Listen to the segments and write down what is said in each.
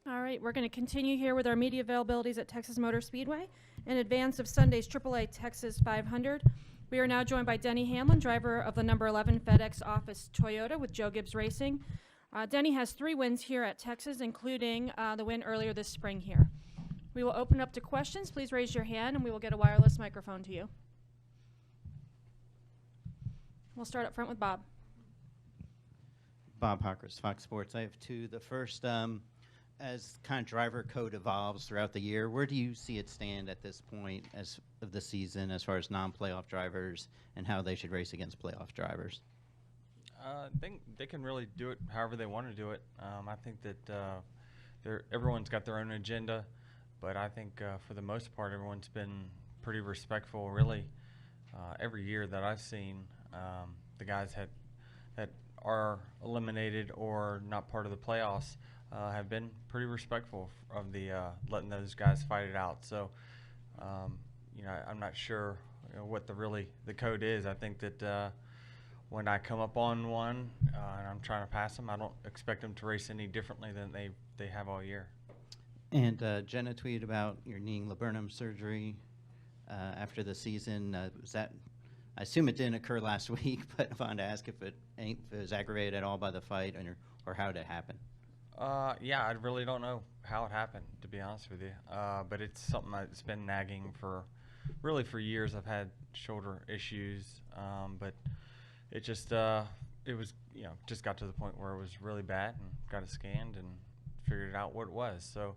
All right, we're going to continue here with our media availabilities at Texas Motor Speedway in advance of Sunday's AAA Texas 500. We are now joined by Denny Hamlin, driver of the number 11 FedEx Office Toyota with Joe Gibbs Racing. Denny has 3 wins here at Texas, including the win earlier this spring here. We will open up to questions. Please raise your hand and we will get a wireless microphone to you. We'll start up front with Bob. Bob Hawkers, Fox Sports. I have 2. The first, as kind of driver code evolves throughout the year, where do you see it stand at this point of the season as far as non-playoff drivers and how they should race against playoff drivers? I think they can really do it however they want to do it. I think that everyone's got their own agenda, but I think for the most part everyone's been pretty respectful, really. Every year that I've seen, the guys that are eliminated or not part of the playoffs have been pretty respectful of the letting those guys fight it out. So, I'm not sure what the code is. I think that when I come up on one and I'm trying to pass them, I don't expect them to race any differently than they have all year. And Jenna tweeted about your knee laburnum surgery after the season. Was that? I assume it didn't occur last week, but I wanted to ask if it was aggravated at all by the fight or how did it happen? Yeah, I really don't know how it happened, to be honest with you. But it's something that's been nagging for years. I've had shoulder issues, but it just just got to the point where it was really bad and got it scanned and figured out what it was. So,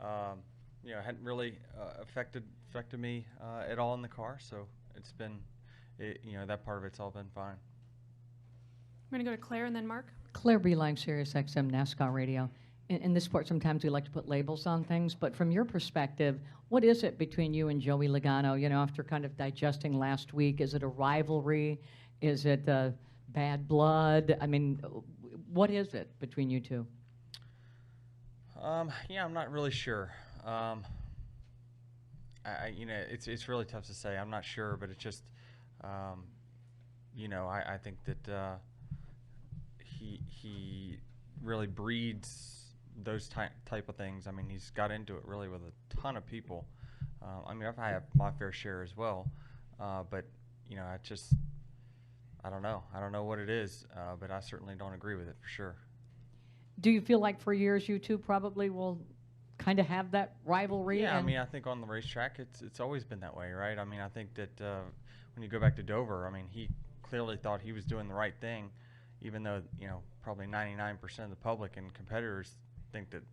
it hadn't really affected me at all in the car. So it's been, that part of it's all been fine. We're going to go to Claire and then Mark. Claire Beeline, Sirius XM NASCAR Radio. In this sport, sometimes we like to put labels on things, but from your perspective, what is it between you and Joey Logano? After kind of digesting last week, is it a rivalry? Is it bad blood? I mean, what is it between you two? Yeah, I'm not really sure. It's really tough to say. I'm not sure, but it's just, I think that he really breeds those type of things. I mean, he's got into it really with a ton of people. I've had my fair share as well, but I don't know. I don't know what it is, but I certainly don't agree with it for sure. Do you feel like for years you two probably will kind of have that rivalry? Yeah, I think on the racetrack it's always been that way, right? I think that when you go back to Dover, he clearly thought he was doing the right thing, even though probably 99% of the public and competitors think that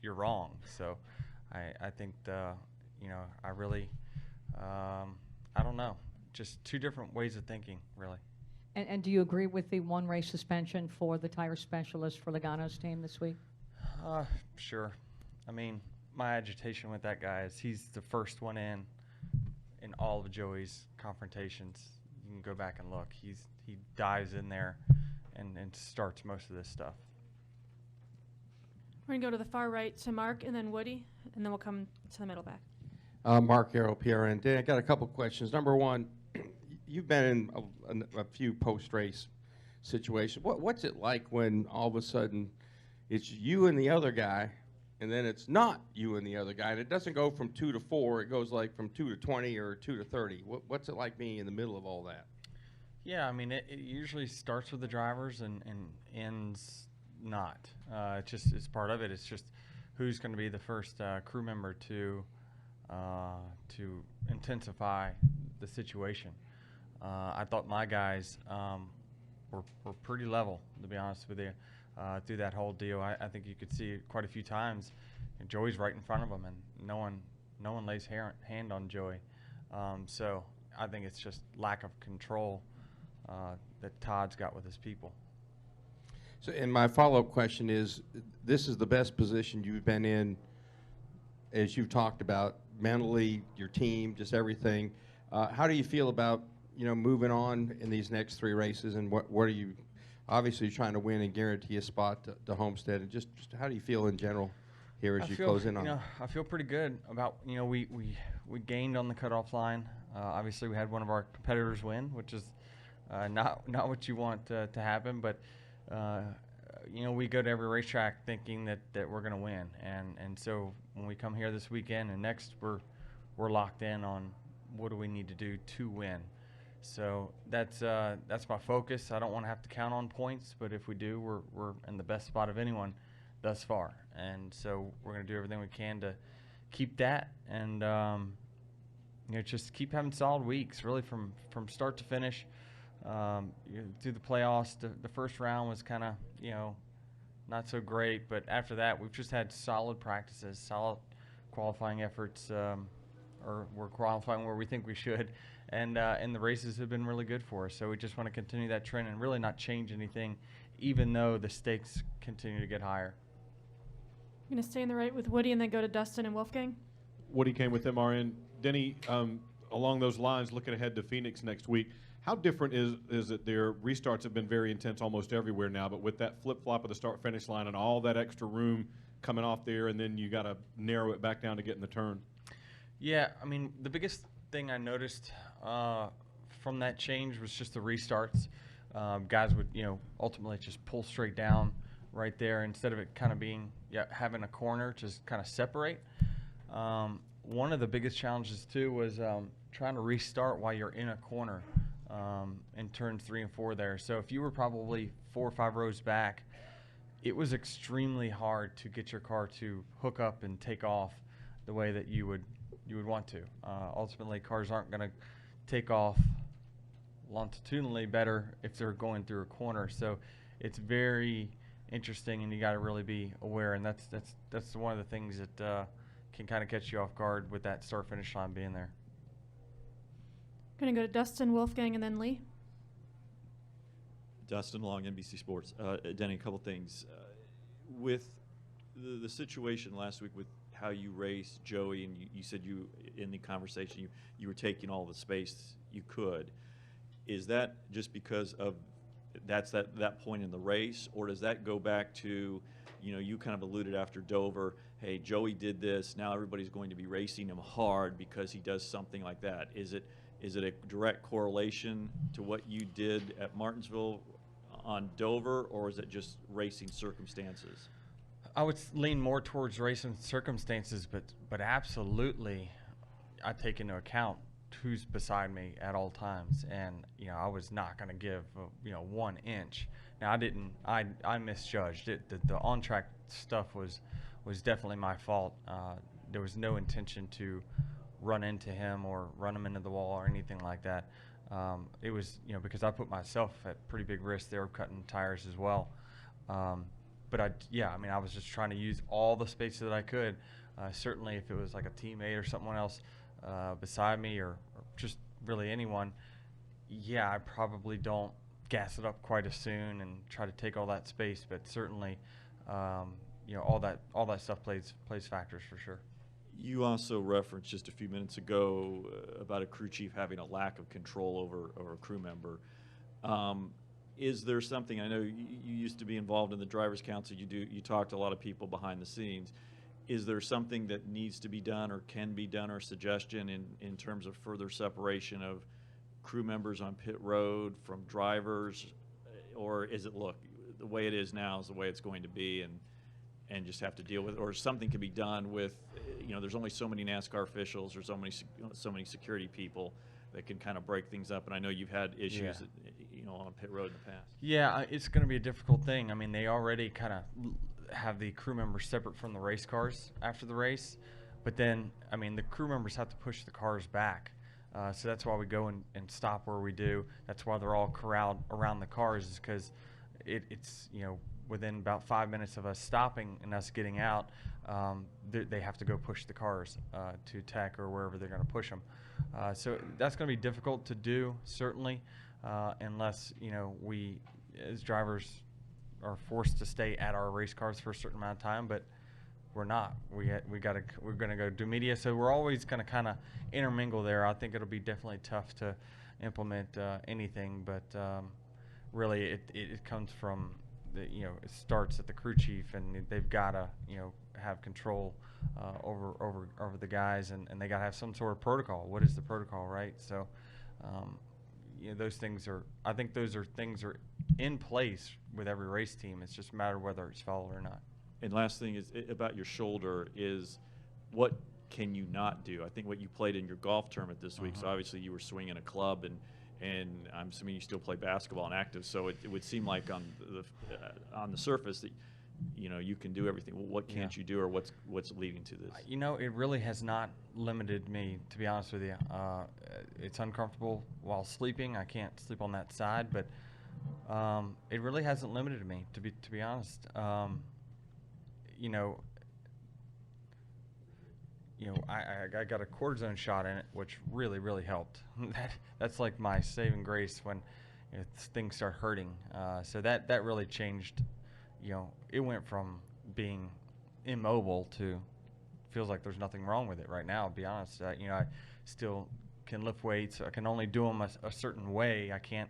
you're wrong. So I think I really I don't know, just 2 different ways of thinking, really. And do you agree with the 1 race suspension for the tire specialist for Logano's team this week? Sure. My agitation with that guy is he's the first one in all of Joey's confrontations. You can go back and look. He dives in there and starts most of this stuff. We're going to go to the far right to Mark and then Woody, and then we'll come to the middle back. Mark Arrow, PRN. Dan, I got a couple questions. Number one, you've been in a few post-race situations. What's it like when all of a sudden it's you and the other guy, and then it's not you and the other guy, and it doesn't go from 2 to 4, it goes like from 2 to 20 or 2 to 30. What's it like being in the middle of all that? Yeah, it usually starts with the drivers and ends not. It's part of it. It's just who's going to be the first crew member to intensify the situation. I thought my guys were pretty level, to be honest with you, through that whole deal. I think you could see it quite a few times. And Joey's right in front of him, and no one lays hand on Joey. So I think it's just lack of control that Todd's got with his people. So, and my follow-up question is, this is the best position you've been in, as you've talked about, mentally, your team, just everything. How do you feel about, moving on in these next 3 races, and what are you, obviously you're trying to win and guarantee a spot to Homestead, and just how do you feel in general here as you close in on? I feel pretty good about, we gained on the cutoff line. Obviously we had one of our competitors win, which is not what you want to happen, but we go to every racetrack thinking that we're going to win, and so when we come here this weekend and next, we're locked in on what do we need to do to win. So that's my focus. I don't want to have to count on points, but if we do, we're in the best spot of anyone thus far, and so we're going to do everything we can to keep that, and just keep having solid weeks, really from start to finish. Through the playoffs, the first round was kind of not so great, but after that, we've just had solid practices, solid qualifying efforts, or we're qualifying where we think we should, and the races have been really good for us. So we just want to continue that trend and really not change anything, even though the stakes continue to get higher. I'm going to stay in the right with Woody and then go to Dustin and Wolfgang. Woody came with MRN. Denny, along those lines, looking ahead to Phoenix next week, how different is it there? Restarts have been very intense almost everywhere now, but with that flip-flop of the start-finish line and all that extra room coming off there, and then you got to narrow it back down to get in the turn. Yeah, I mean, the biggest thing I noticed from that change was just the restarts. Guys would, ultimately just pull straight down right there instead of it kind of being, having a corner just kind of separate. One of the biggest challenges, too, was trying to restart while you're in a corner in turns 3 and 4 there. So if you were probably 4 or 5 rows back, it was extremely hard to get your car to hook up and take off the way that you would want to. Ultimately, cars aren't going to take off longitudinally better if they're going through a corner. So it's very interesting, and you got to really be aware. And that's one of the things that can kind of catch you off guard with that start-finish line being there. Going to go to Dustin, Wolfgang, and then Lee. Dustin Long, NBC Sports. Denny, a couple things. With the situation last week with how you raced Joey, and you said in the conversation you were taking all the space you could. Is that just because of that point in the race, or does that go back to, you kind of alluded after Dover, hey, Joey did this, now everybody's going to be racing him hard because he does something like that? Is it a direct correlation to what you did at Martinsville on Dover, or is it just racing circumstances? I would lean more towards racing circumstances, but absolutely, I take into account who's beside me at all times, and I was not going to give 1 inch. Now I misjudged it. The on track stuff was definitely my fault. There was no intention to run into him or run him into the wall or anything like that. It was because I put myself at pretty big risk there, cutting tires as well. But I was just trying to use all the space that I could. Certainly, if it was like a teammate or someone else beside me, or just really anyone, I probably don't gas it up quite as soon and try to take all that space. But certainly, all that stuff plays factors for sure. You also referenced just a few minutes ago about a crew chief having a lack of control over a crew member. Is there something, I know you used to be involved in the Drivers' Council, you talk to a lot of people behind the scenes. Is there something that needs to be done or can be done, or suggestion in terms of further separation of crew members on pit road from drivers? Or is it, look, the way it is now is the way it's going to be, and just have to deal with it? Or something can be done with, there's only so many NASCAR officials, or so many security people that can kind of break things up. And I know you've had issues on pit road in the past. Yeah, it's going to be a difficult thing. I mean, they already kind of have the crew members separate from the race cars after the race, but then, the crew members have to push the cars back. So that's why we go and stop where we do. That's why they're all corralled around the cars, is because it's within about 5 minutes of us stopping and us getting out, they have to go push the cars to tech or wherever they're going to push them. So that's going to be difficult to do, certainly, unless we as drivers are forced to stay at our race cars for a certain amount of time. But we're not. We're going to go do media, so we're always going to kind of intermingle there. I think it'll be definitely tough to implement anything, but really it comes from it starts at the crew chief, and they've got to have control over the guys, and they got to have some sort of protocol. What is the protocol, right? So those things are, I think those are things are in place with every race team. It's just a matter of whether it's followed or not. And last thing is about your shoulder is what can you not do? I think what you played in your golf tournament this week, so obviously you were swinging a club, and I'm assuming you still play basketball and active, so it would seem like on the surface that you can do everything. Well, what can't you do, or what's leading to this? It really has not limited me, to be honest with you. It's uncomfortable while sleeping. I can't sleep on that side, but it really hasn't limited me, to be honest. I got a cortisone shot in it, which really helped. That's like my saving grace when things start hurting. So that really changed. It went from being immobile to feels like there's nothing wrong with it right now. To be honest, I still can lift weights. I can only do them a certain way. I can't.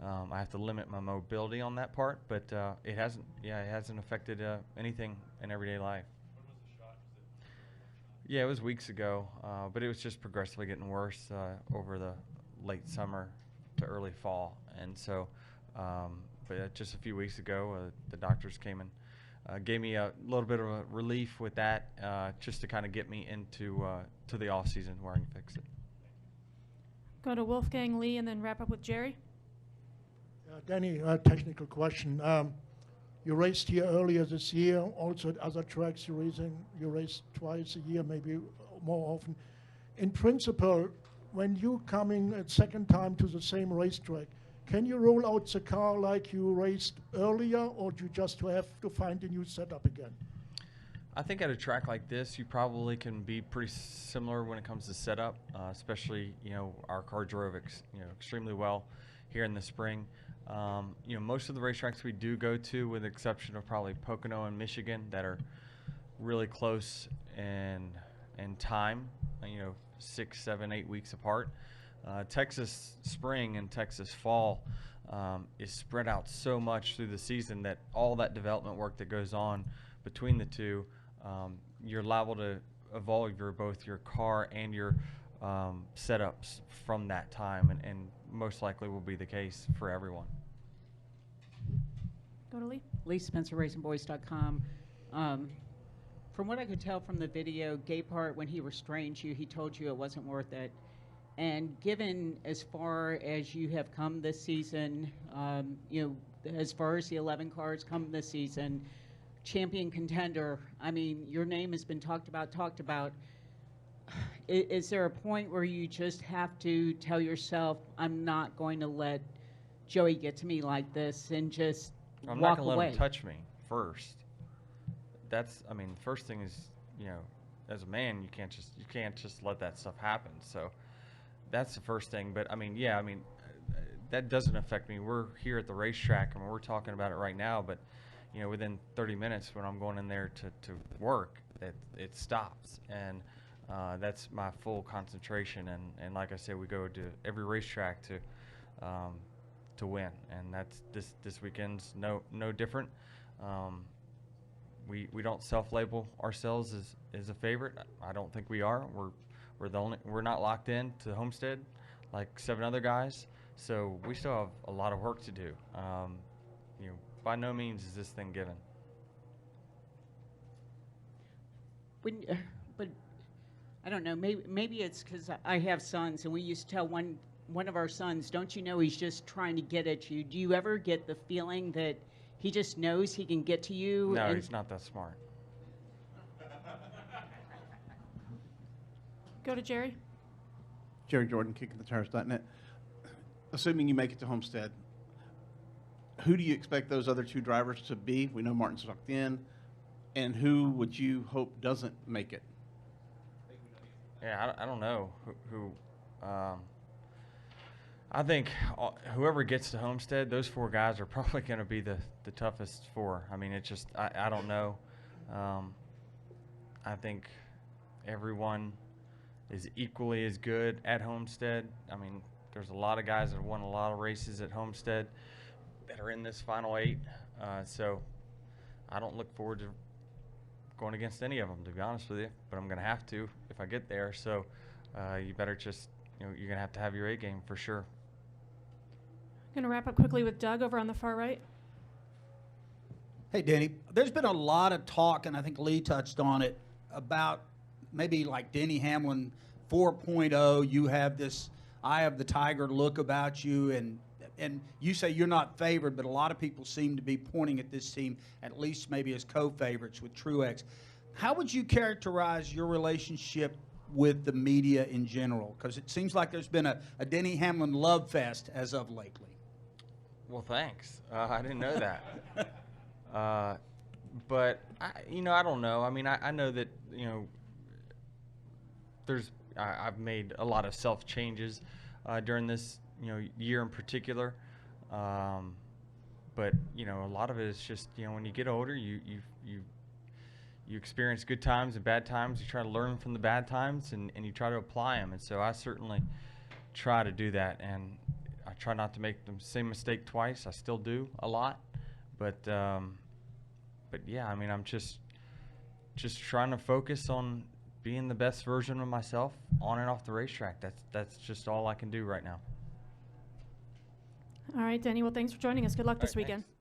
I have to limit my mobility on that part, but it hasn't affected anything in everyday life. Yeah, it was weeks ago, but it was just progressively getting worse over the late summer to early fall. And so, but just a few weeks ago, the doctors came and gave me a little bit of a relief with that, just to kind of get me into to the off season where I can fix it. Go to Wolfgang Lee and then wrap up with Jerry. Danny, a technical question. You raced here earlier this year, also at other tracks you race twice a year, maybe more often. In principle, when you coming a second time to the same racetrack, can you roll out the car like you raced earlier, or do you just have to find a new setup again? I think at a track like this, you probably can be pretty similar when it comes to setup, especially, our car drove extremely well here in the spring. Most of the racetracks we do go to, with the exception of probably Pocono and Michigan, that are really close in time, 6, 7, 8 weeks apart. Texas spring and Texas fall is spread out so much through the season that all that development work that goes on between the two, you're liable to evolve both your car and your setups from that time, and most likely will be the case for everyone. Go to Lee. Lee Spencer, RacingBoys.com. From what I could tell from the video, Gaypart, when he restrained you, he told you it wasn't worth it. And given as far as you have come this season, as far as the 11 cars come this season, champion contender, your name has been talked about. Is there a point where you just have to tell yourself, I'm not going to let Joey get to me like this, and just I'm walk not going to away? let him touch me first. The first thing is, as a man, you can't just let that stuff happen. So that's the first thing. But that doesn't affect me. We're here at the racetrack and we're talking about it right now. But within 30 minutes when I'm going in there to work, it stops, and that's my full concentration. And like I said, we go to every racetrack to win, and that's this weekend's no different. We don't self-label ourselves as a favorite. I don't think we are. We're not locked in to Homestead like 7 other guys, so we still have a lot of work to do. By no means is this thing given. But I don't know. Maybe it's because I have sons, and we used to tell one of our sons, "Don't you know he's just trying to get at you?" Do you ever get the feeling that he just knows he can get to you? No, he's not that smart. Go to Jerry. Jerry Jordan, kickingthetires.net. Assuming you make it to Homestead, who do you expect those other 2 drivers to be? We know Martin's locked in. And who would you hope doesn't make it? Yeah, I don't know who. I think whoever gets to Homestead, those 4 guys are probably going to be the toughest 4. It's just, I don't know. I think everyone is equally as good at Homestead. There's a lot of guys that have won a lot of races at Homestead that are in this final 8. So I don't look forward to going against any of them, to be honest with you, but I'm going to have to if I get there. So you better just, you're going to have your A game for sure. Going to wrap up quickly with Doug over on the far right. Hey, Denny, there's been a lot of talk, and I think Lee touched on it, about maybe like Denny Hamlin 4.0. You have this eye of the tiger look about you, and you say you're not favored, but a lot of people seem to be pointing at this team, at least maybe as co-favorites with Truex. How would you characterize your relationship with the media in general? Because it seems like there's been a Denny Hamlin love fest as of lately. Well, thanks. I didn't know that. But I don't know. I mean, I know that I've made a lot of self changes during this year in particular. But a lot of it is just when you get older, you experience good times and bad times. You try to learn from the bad times and you try to apply them. And so I certainly try to do that, and I try not to make the same mistake twice. I still do a lot, but yeah, I mean, I'm just trying to focus on being the best version of myself on and off the racetrack. That's just all I can do right now. All right, Denny. Well, thanks for joining us. Good luck this All right, weekend. thanks.